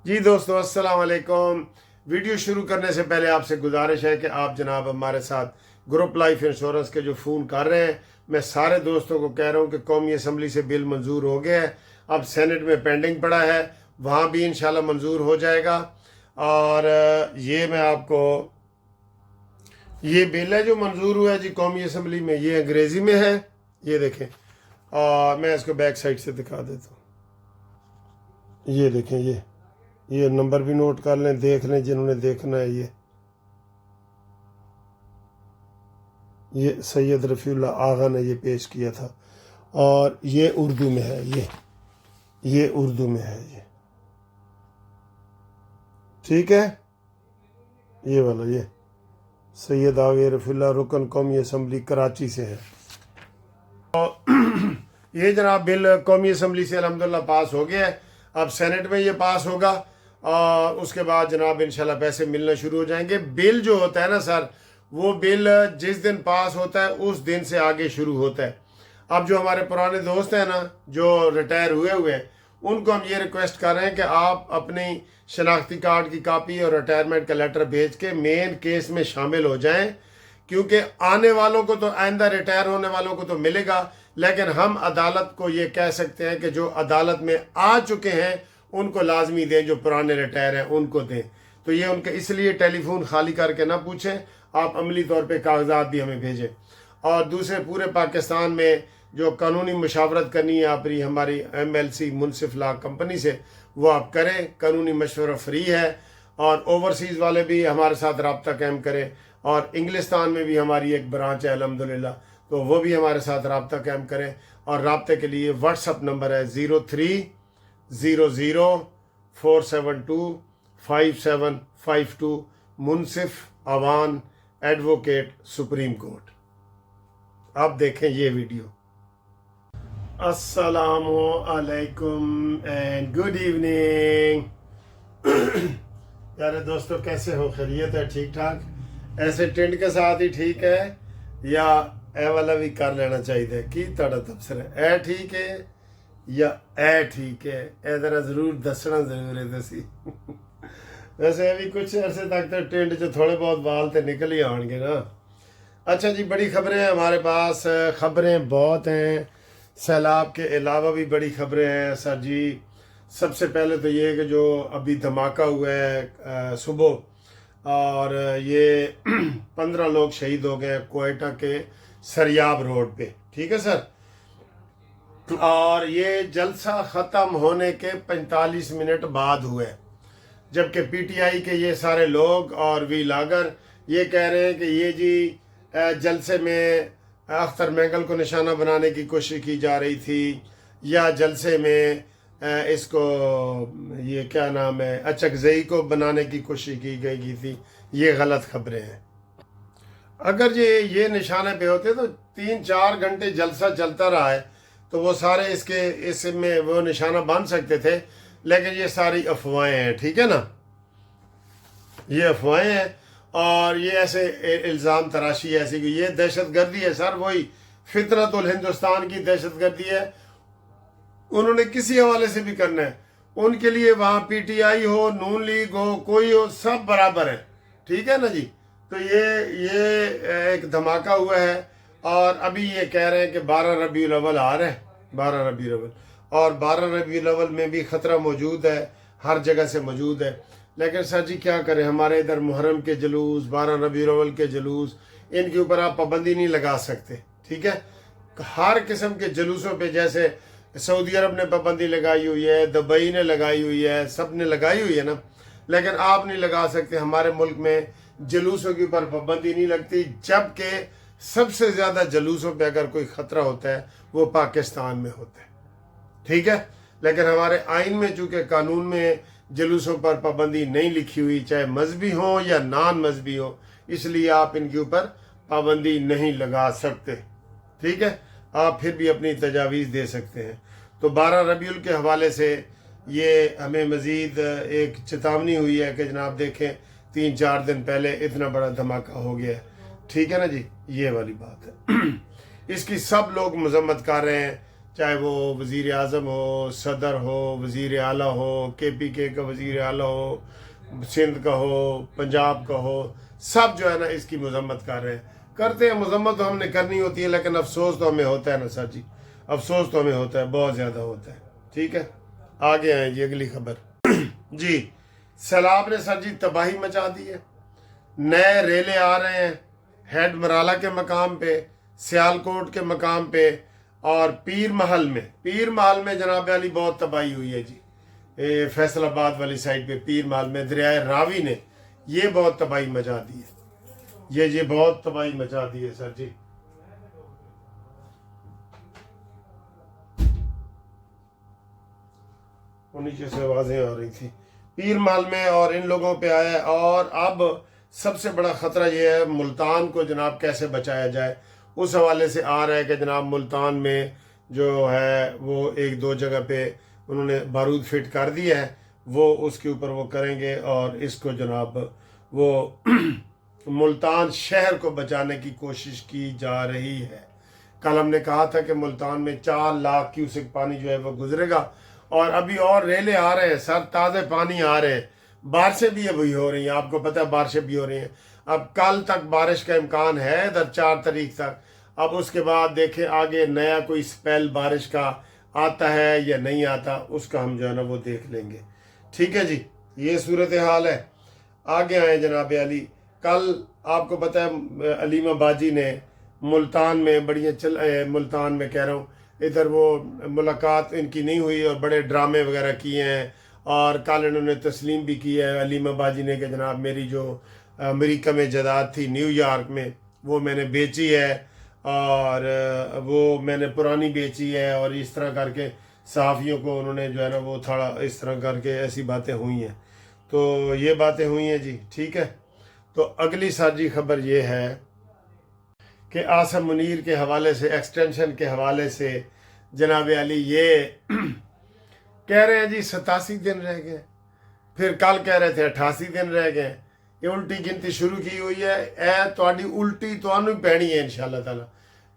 जी दोस्तों, अस्सलाम वालेकुम। वीडियो शुरू करने से पहले आपसे गुजारिश है कि आप जनाब हमारे साथ ग्रुप लाइफ इंश्योरेंस के जो फ़ोन कर रहे हैं, मैं सारे दोस्तों को कह रहा हूँ कि कौमी असम्बली से बिल मंजूर हो गया है। अब सेनेट में पेंडिंग पड़ा है, वहाँ भी इंशाल्लाह मंजूर हो जाएगा। और ये मैं आपको ये बिल है जो मंजूर हुआ है जी कौमी असम्बली में, ये अंग्रेज़ी में है। ये देखें, और मैं इसको बैक साइड से दिखा देता हूँ। ये देखें, ये नंबर भी नोट कर लें, देख लें जिन्होंने देखना है। ये सैयद रफ़ीउल्लाह आगा ने ये पेश किया था, और ये उर्दू में है। ये उर्दू में है ये, ठीक है। ये वाला ये सैयद आगे रफ़ीउल्लाह रुकन कौमी असम्बली कराची से है। ये जनाब बिल कौमी असम्बली से अल्हम्दुलिल्लाह पास हो गया है। अब सेनेट में ये पास होगा और उसके बाद जनाब इंशाल्लाह पैसे मिलना शुरू हो जाएंगे। बिल जो होता है ना सर, वो बिल जिस दिन पास होता है उस दिन से आगे शुरू होता है। अब जो हमारे पुराने दोस्त हैं ना, जो रिटायर हुए हैं, उनको हम ये रिक्वेस्ट कर रहे हैं कि आप अपनी शनाख्ती कार्ड की कापी और रिटायरमेंट का लेटर भेज के मेन केस में शामिल हो जाएं, क्योंकि आने वालों को तो आइंदा रिटायर होने वालों को तो मिलेगा, लेकिन हम अदालत को ये कह सकते हैं कि जो अदालत में आ चुके हैं उनको लाजमी दें, जो पुराने रिटायर हैं उनको दें। तो ये उनके इसलिए टेलीफोन खाली करके ना पूछें, आप अमली तौर पे कागजात भी हमें भेजें। और दूसरे पूरे पाकिस्तान में जो कानूनी मशावरत करनी है अपनी हमारी MLC मुनसिफ लॉ कंपनी से, वो आप करें। कानूनी मशवरा फ्री है, और ओवरसीज़ वाले भी हमारे साथ रब्ता कायम करें। और इंग्लिस्तान में भी हमारी एक ब्रांच है अल्हम्दुलिल्लाह, तो वो भी हमारे साथ रब्ता कायम करें। और रब्ते के लिए व्हाट्सअप नंबर है 030047255752, मुनसिफ अवान एडवोकेट सुप्रीम कोर्ट। अब देखें ये वीडियो। अस्सलामु अलैकुम एंड गुड इवनिंग। प्यारे दोस्तों, कैसे हो? खैरियत है? ठीक ठाक? ऐसे टेंट के साथ ही ठीक है, या ए वाला भी कर लेना चाहिए कि तड़ा तबसर है? ए ठीक है या ए ठीक है? ए जरा जरूर दसना जरूर है दसी। वैसे अभी कुछ अरसे तक तो टेंट जो थोड़े बहुत बाल तो निकल ही आएंगे ना। अच्छा जी, बड़ी खबरें हैं हमारे पास। खबरें बहुत हैं, सैलाब के अलावा भी बड़ी खबरें हैं सर जी। सबसे पहले तो ये कि जो अभी धमाका हुआ है सुबह, और ये 15 लोग शहीद हो गए क्वेटा के सरियाब रोड पे, ठीक है सर। और ये जलसा ख़त्म होने के 45 मिनट बाद हुए, जबकि PTI के ये सारे लोग और वी लागर ये कह रहे हैं कि ये जी जलसे में अख्तर मैंगल को निशाना बनाने की कोशिश की जा रही थी, या जलसे में इसको ये क्या नाम है अचकजई को बनाने की कोशिश की गई थी। ये गलत खबरें हैं। अगर ये निशाने पे होते तो 3-4 घंटे जलसा चलता रहा है तो वो सारे इसमें वो निशाना बन सकते थे, लेकिन ये सारी अफवाहें हैं, ठीक है ना। ये अफवाहें हैं, और ये ऐसे इल्ज़ाम तराशी ऐसी कि ये दहशत गर्दी है सर। वही फितरतुल हिंदुस्तान की दहशत गर्दी है, उन्होंने किसी हवाले से भी करना है, उनके लिए वहाँ PTI हो, नून लीग हो, कोई हो, सब बराबर है, ठीक है ना जी। तो ये एक धमाका हुआ है, और अभी ये कह रहे हैं कि 12 रबीउल अव्वल आ रहे हैं, 12 रबीउल अव्वल, और 12 रबीउल अव्वल में भी ख़तरा मौजूद है, हर जगह से मौजूद है। लेकिन सर जी क्या करें, हमारे इधर मुहर्रम के जुलूस, 12 रबीउल अव्वल के जुलूस, इनके ऊपर आप पाबंदी नहीं लगा सकते, ठीक है। हर किस्म के जुलूसों पे, जैसे सऊदी अरब ने पाबंदी लगाई हुई है, दुबई ने लगाई हुई है, सब ने लगाई हुई है ना, लेकिन आप नहीं लगा सकते। हमारे मुल्क में जुलूसों के ऊपर पाबंदी नहीं लगती, जबकि सबसे ज़्यादा जुलूसों पे अगर कोई ख़तरा होता है वो पाकिस्तान में होता है, ठीक है। लेकिन हमारे आइन में चूँकि कानून में जुलूसों पर पाबंदी नहीं लिखी हुई, चाहे मजहबी हो या नान मजहबी हो, इसलिए आप इनके ऊपर पाबंदी नहीं लगा सकते, ठीक है। आप फिर भी अपनी तजावीज़ दे सकते हैं। तो 12 रबीउल के हवाले से ये हमें मज़ीद एक चेतावनी हुई है कि जनाब देखें 3-4 दिन पहले इतना बड़ा धमाका हो गया है, ठीक है ना जी। ये वाली बात है। इसकी सब लोग मजम्मत कर रहे हैं, चाहे वो वज़ीर आज़म हो, सदर हो, वज़ीर आला हो, KPK का वज़ीर आला हो, सिंध का हो, पंजाब का हो, सब जो है ना इसकी मजम्मत कर रहे हैं। करते हैं मजम्मत तो हमने करनी होती है, लेकिन अफसोस तो हमें होता है ना सर जी, अफसोस तो हमें होता है, बहुत ज़्यादा होता है। ठीक है, आगे आए जी अगली खबर। जी, सैलाब ने सर जी तबाही मचा दी है। नए रेले आ रहे हैं हेड मराला के मकाम पे, सियालकोट के मकाम पे, और पीर महल में जनाब अली बहुत तबाही हुई है जी। फैसलाबाद वाली साइड पे पीर महल में दरियाए रावी ने ये बहुत तबाही मचा दी है। ये बहुत तबाही मचा दी है सर जी। नीचे से आवाजें आ रही थी पीर महल में, और इन लोगों पे आया है। और अब सबसे बड़ा खतरा ये है मुल्तान को जनाब कैसे बचाया जाए। उस हवाले से आ रहा है कि जनाब मुल्तान में जो है वो एक दो जगह पे उन्होंने बारूद फिट कर दिया है, वो उसके ऊपर वो करेंगे, और इसको जनाब वो मुल्तान शहर को बचाने की कोशिश की जा रही है। कल हमने कहा था कि मुल्तान में 4 लाख क्यूसेक पानी जो है वो गुजरेगा, और अभी और रेले आ रहे हैं सर, ताज़े पानी आ रहे हैं। बारिशें भी अभी हो रही हैं, आपको पता है बारिशें भी हो रही हैं। अब कल तक बारिश का इम्कान है इधर 4 तारीख तक। अब उसके बाद देखें आगे नया कोई स्पेल बारिश का आता है या नहीं आता, उसका हम जो है ना वो देख लेंगे। ठीक है जी, ये सूरत हाल है। आगे आए जनाब अली। कल आपको पता है अलीमा बाजी ने मुल्तान में मुल्तान में कह रहा हूँ, इधर वो मुलाकात इनकी नहीं हुई और बड़े ड्रामे वगैरह किए हैं। और कल इन्होंने तस्लीम भी की है अलीमा बाजी ने कि जनाब मेरी जो अमेरिका में जायदाद थी न्यूयॉर्क में वो मैंने बेची है, और वो मैंने पुरानी बेची है, और इस तरह करके सहाफ़ियों को उन्होंने जो है ना वो थोड़ा इस तरह करके ऐसी बातें हुई हैं। तो ये बातें हुई हैं जी। ठीक है, तो अगली साजी खबर ये है कि आसम मुनीर के हवाले से, एक्सटेंशन के हवाले से जनाब अली ये कह रहे हैं जी 87 दिन रह गए, फिर कल कह रहे थे 88 दिन रह गए। ये उल्टी गिनती शुरू की हुई है। ए थोड़ी उल्टी तो ही पैनी है इंशाल्लाह ताला,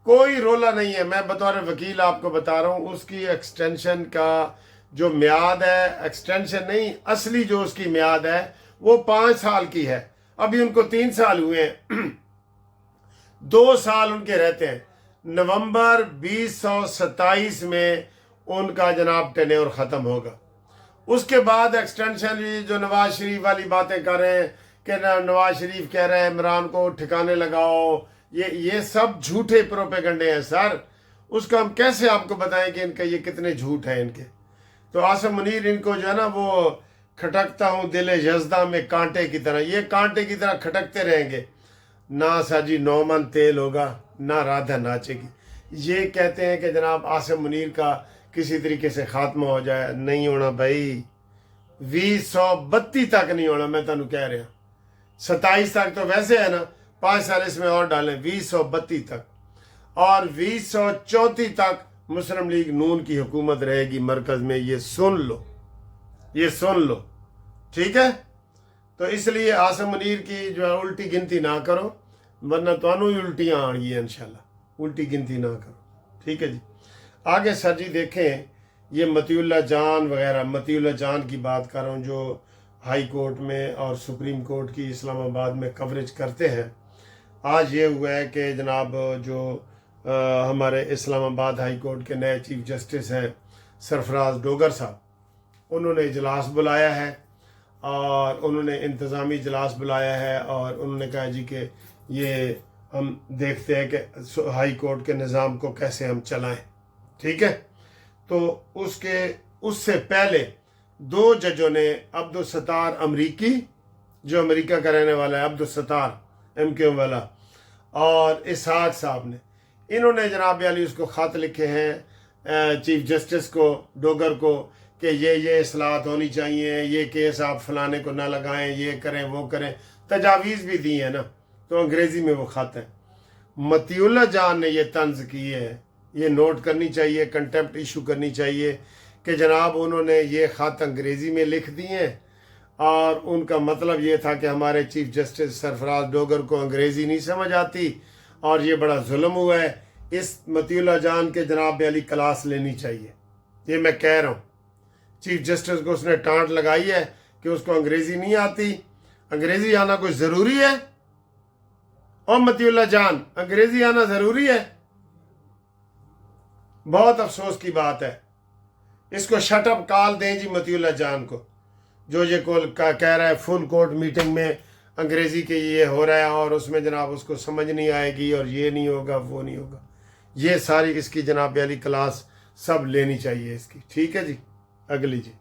कोई रोला नहीं है। मैं बतौर वकील आपको बता रहा हूँ, उसकी एक्सटेंशन का जो म्याद है, एक्सटेंशन नहीं असली जो उसकी म्याद है वो 5 साल की है। अभी उनको 3 साल हुए हैं, 2 साल उनके रहते हैं। नवंबर 2027 में उनका जनाब टेन्योर ख़त्म होगा। उसके बाद एक्सटेंशन जो नवाज शरीफ वाली बातें कर रहे हैं कि नवाज शरीफ कह रहे हैं इमरान को ठिकाने लगाओ, ये सब झूठे प्रोपेगंडे हैं सर। उसका हम कैसे आपको बताएं कि इनका ये कितने झूठ है इनके। तो आसम मुनीर इनको जो है ना वो खटकता हूँ दिल यज़दा में कांटे की तरह, ये कांटे की तरह खटकते रहेंगे। ना साजी नौमन तेल होगा, ना राधा नाचेगी। ये कहते हैं कि जनाब आसम मुनीर का किसी तरीके से खात्मा हो जाए, नहीं होना भाई। 2032 तक नहीं होना, मैं तुम कह रहा। 27 तक तो वैसे है ना, 5 साल इसमें और डालें, 2032 तक। और 2034 तक मुस्लिम लीग नून की हुकूमत रहेगी मरकज में। ये सुन लो, ये सुन लो। ठीक है, तो इसलिए आसम मुनीर की जो है उल्टी गिनती ना करो, वरना तुहानू ही उल्टियाँ आएंगी इंशाल्लाह। उल्टी गिनती ना करो। ठीक है जी, आगे सर जी देखें, ये मतीउल्लाह जान वगैरह, मतीउल्लाह जान की बात कर रहा हूँ जो हाई कोर्ट में और सुप्रीम कोर्ट की इस्लामाबाद में कवरेज करते हैं। आज ये हुआ है कि जनाब जो हमारे इस्लामाबाद हाई कोर्ट के नए चीफ जस्टिस हैं सरफराज डोगर साहब, उन्होंने इजलास बुलाया है, और उन्होंने इंतज़ामी इजलास बुलाया है, और उन्होंने कहा जी कि ये हम देखते हैं कि हाई कोर्ट के निज़ाम को कैसे हम चलाएं। ठीक है, तो उससे पहले 2 जजों ने, अब्दुल सत्तार अमरीकी जो अमेरिका का रहने वाला है, अब्दुल सत्तार MQ वाला, और इसहाक साहब ने, इन्होंने जनाब अली उसको ख़त लिखे हैं चीफ जस्टिस को, डोगर को, कि ये इस्लाहत होनी चाहिए, ये केस आप फलाने को ना लगाएं, ये करें वो करें, तजावीज़ भी दी है ना। तो अंग्रेज़ी में वो ख़त है। मतीउल्लाह जान ने ये तंज की है, ये नोट करनी चाहिए, कंटेम्प्ट इशू करनी चाहिए कि जनाब उन्होंने ये ख़त अंग्रेज़ी में लिख दिए हैं, और उनका मतलब ये था कि हमारे चीफ जस्टिस सरफराज डोगर को अंग्रेज़ी नहीं समझ आती और ये बड़ा जुल्म हुआ है, اس مطیع جان کے جناب علی کلاس لینی چاہیے، یہ میں کہہ رہا ہوں۔ چیف جسٹس کو اس نے ٹانٹ لگائی ہے کہ اس کو انگریزی نہیں آتی، انگریزی آنا کوئی ضروری ہے؟ اور مطیع جان انگریزی آنا ضروری ہے؟ بہت افسوس کی بات ہے۔ اس کو شٹ اپ کال دیں جی مطیع جان کو، جو یہ کہہ رہا ہے فل کورٹ میٹنگ میں انگریزی کے یہ ہو رہا ہے اور اس میں جناب اس کو سمجھ نہیں آئے گی اور یہ نہیں ہوگا وہ نہیں ہوگا۔ یہ ساری اس کی جناب علی کلاس سب لینی چاہیے اس کی۔ ٹھیک ہے جی، اگلی جی۔